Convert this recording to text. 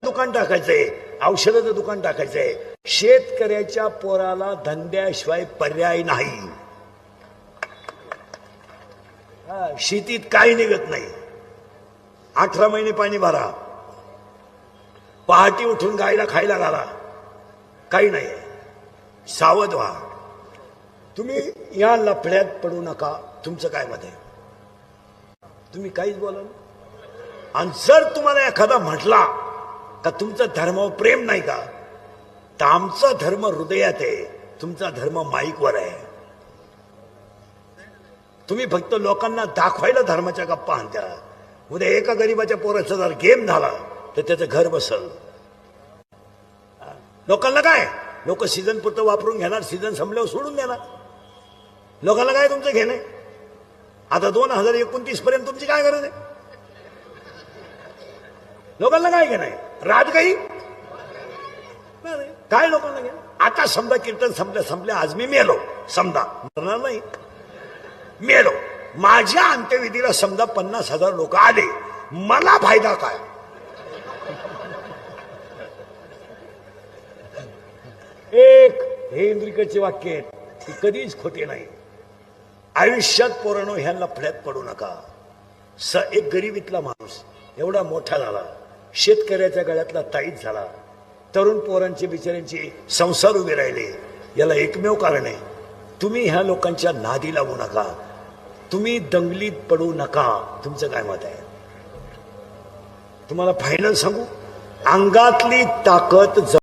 दुकान टाकायचंय, औषधाचं दुकान टाकायचंय. शेतकऱ्याच्या पोराला धंद्याशिवाय पर्याय नाही. शेतीत काही निघत नाही. 18 महिने पाणी भरा, पहाटे उठून गायला खायला घाला, काही नाही. सावध व्हा. तुम्ही या लफड्यात पडू नका. तुमचं काय मत आहे? तुम्ही काहीच बोला. आणि जर तुम्हाला एखादा म्हटला का तुमचा धर्मावर प्रेम नाही का, तर आमचा धर्म हृदयात आहे, तुमचा धर्म माईकवर आहे. तुम्ही फक्त लोकांना दाखवायला धर्माच्या गप्पा आणत्या. उद्या एका गरीबाच्या पोराचा जर गेम झाला तर त्याचं घर बसल. लोकांना काय, लोक सीझन पुरतं वापरून घेणार, सीझन संपल्यावर सोडून देणार. लोकांना काय तुमचं घेणं? आता 2029 पर्यंत तुमची काय गरज आहे? लोकांना काय घेणं आहे? राजगाई काय लोकांना घेणं? आता समजा कीर्तन संपल्या आज मी मेलो, समजा मरणार नाही, मेलो, माझ्या अंत्यविधीला समजा 50,000 लोक आले, मला फायदा काय? एक हे इंद्रिकचे वाक्य आहेत, ती कधीच खोटे नाही. आयुष्यात पोरांनो ह्या लफड्यात पडू नका. एक गरीबीतला माणूस एवढा मोठा झाला, शेतकऱ्याच्या गळ्यातला ताईत झाला, तरुण पोरांचे बिचाऱ्यांचे संसार उभे राहिले. याला एकमेव कारण आहे, तुम्ही ह्या लोकांच्या नादी लागू नका, तुम्ही दंगलीत पडू नका. तुमचं काय मत आहे? तुम्हाला फायनल सांगू, अंगातली ताकद